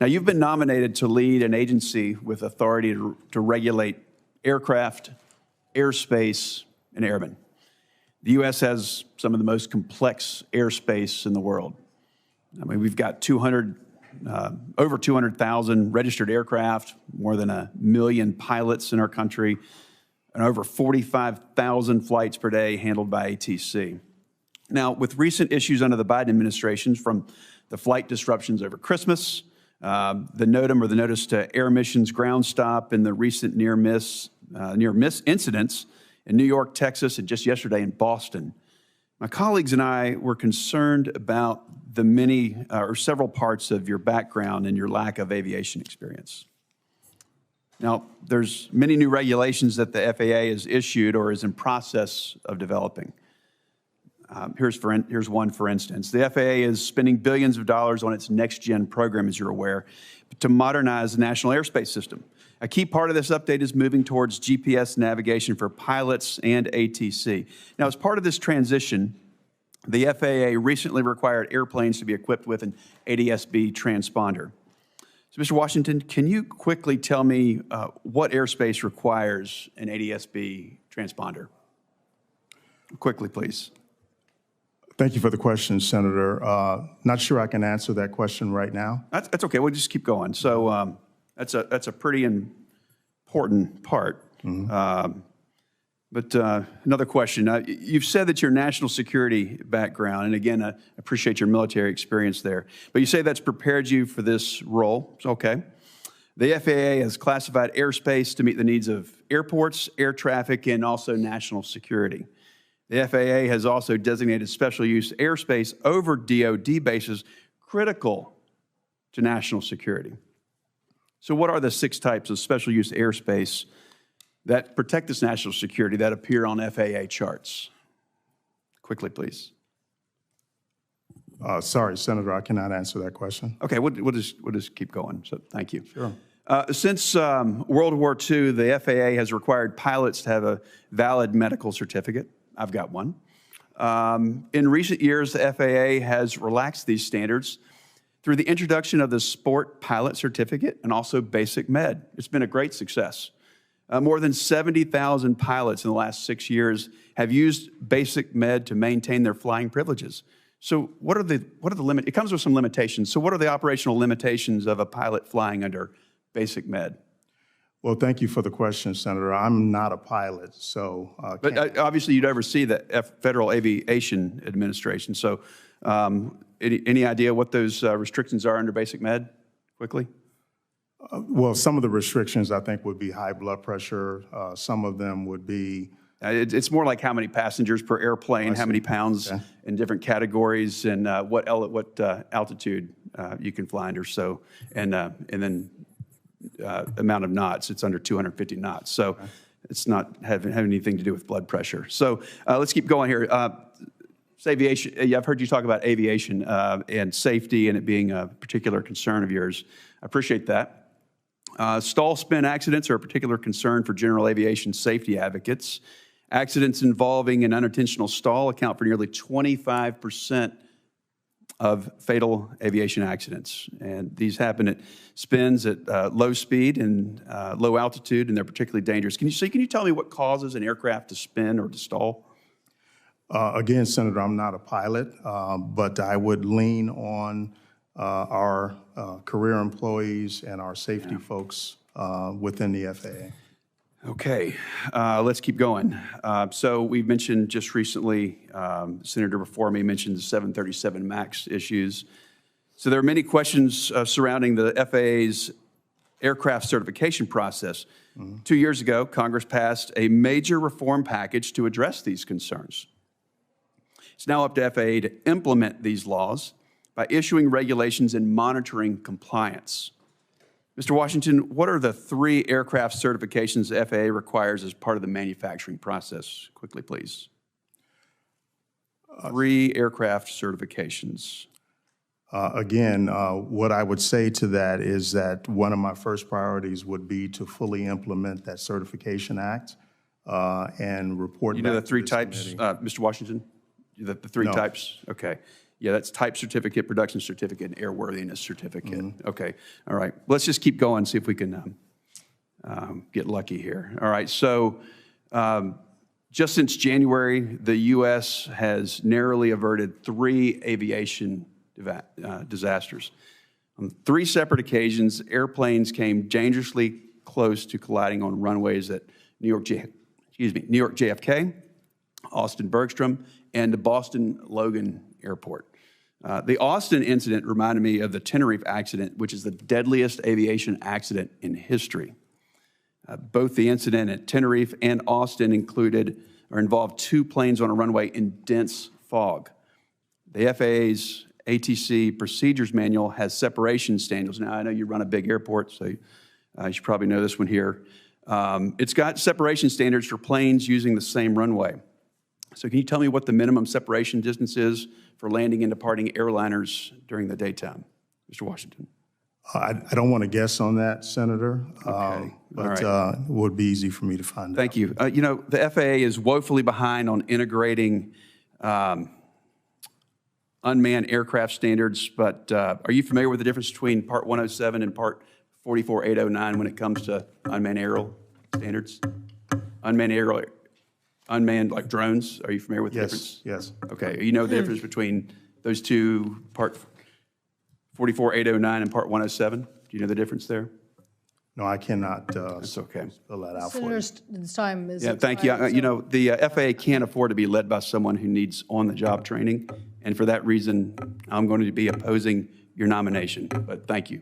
Now, you've been nominated to lead an agency with authority to regulate aircraft, airspace, and airmen. The U.S. has some of the most complex airspace in the world. I mean, we've got over 200,000 registered aircraft, more than 1 million pilots in our country, and over 45,000 flights per day handled by ATC. Now, with recent issues under the Biden administration, from the flight disruptions over Christmas, the NOTAM, or the Notice to Air Missions ground stop, and the recent near miss incidents in New York, Texas, and just yesterday in Boston, my colleagues and I were concerned about the many or several parts of your background and your lack of aviation experience. Now, there's many new regulations that the FAA has issued or is in process of developing. Here's one, for instance. The FAA is spending billions of dollars on its next-gen program, as you're aware, to modernize the national airspace system. A key part of this update is moving towards GPS navigation for pilots and ATC. Now, as part of this transition, the FAA recently required airplanes to be equipped with an ADSB transponder. So, Mr. Washington, can you quickly tell me what airspace requires an ADSB transponder? Quickly, please. Thank you for the question, Senator. Not sure I can answer that question right now. That's okay. We'll just keep going. So that's a pretty important part. Mm-hmm. But another question. You've said that your national security background, and again, I appreciate your military experience there, but you say that's prepared you for this role. Okay. The FAA has classified airspace to meet the needs of airports, air traffic, and also national security. The FAA has also designated special use airspace over DoD bases critical to national security. So what are the 6 types of special use airspace that protect this national security that appear on FAA charts? Quickly, please. Sorry, Senator, I cannot answer that question. Okay, we'll just keep going. So thank you. Sure. Since World War II, the FAA has required pilots to have a valid medical certificate. I've got one. In recent years, the FAA has relaxed these standards through the introduction of the Sport Pilot Certificate and also Basic Med. It's been a great success. More than 70,000 pilots in the last 6 years have used Basic Med to maintain their flying privileges. So what are the limits? It comes with some limitations. So what are the operational limitations of a pilot flying under Basic Med? Well, thank you for the question, Senator. I'm not a pilot, so... But obviously you'd oversee the Federal Aviation Administration. So any idea what those restrictions are under Basic Med, quickly? Well, some of the restrictions, I think, would be high blood pressure. Some of them would be... It's more like how many passengers per airplane, how many pounds in different categories, and what altitude you can fly under. So, and then amount of knots. It's under 250 knots. So it's not having anything to do with blood pressure. So let's keep going here. Aviation. I've heard you talk about aviation and safety and it being a particular concern of yours. I appreciate that. Stall spin accidents are a particular concern for general aviation safety advocates. Accidents involving an unintentional stall account for nearly 25% of fatal aviation accidents. And these happen at spins at low speed and low altitude, and they're particularly dangerous. Can you tell me what causes an aircraft to spin or to stall? Again, Senator, I'm not a pilot, but I would lean on our career employees and our safety folks within the FAA. Okay, let's keep going. So we mentioned just recently, Senator before me mentioned the 737 MAX issues. So there are many questions surrounding the FAA's aircraft certification process. Mm-hmm. 2 years ago, Congress passed a major reform package to address these concerns. It's now up to FAA to implement these laws by issuing regulations and monitoring compliance. Mr. Washington, what are the 3 aircraft certifications the FAA requires as part of the manufacturing process? Quickly, please. 3 aircraft certifications. Again, what I would say to that is that one of my first priorities would be to fully implement that Certification Act and report back to the 3 this types, committee. Mr. Washington? The 3 types? Okay. Yeah, that's type certificate, production certificate, and airworthiness certificate. Okay, all right. Let's just keep going, see if we can get lucky here. All right, so just since January, the U.S. has narrowly averted 3 aviation disasters. On 3 separate occasions, airplanes came dangerously close to colliding on runways at New York JFK, Austin Bergstrom, and the Boston Logan Airport. The Austin incident reminded me of the Tenerife accident, which is the deadliest aviation accident in history. Both the incident at Tenerife and Austin involved 2 planes on a runway in dense fog. The FAA's ATC procedures manual has separation standards. Now, I know you run a big airport, so you should probably know this one here. It's got separation standards for planes using the same runway. So can you tell me what the minimum separation distance is for landing and departing airliners during the daytime? Mr. Washington. I don't want to guess on that, Senator, Okay. but All right. it would be easy for me to find out. Thank you. You know, the FAA is woefully behind on integrating unmanned aircraft standards, but are you familiar with the difference between Part 107 and Part 44809 when it comes to unmanned aerial standards? Unmanned like drones, are you familiar with the difference? Yes. Okay, you know the difference between those two, Part 44809 and Part 107? Do you know the difference there? No, I cannot That's okay. spell that out for you. Senator's time is Yeah, thank you. expired, You know, the FAA can't afford to be led by someone who needs on-the-job training, and for that reason, I'm going to be opposing your nomination, but thank you.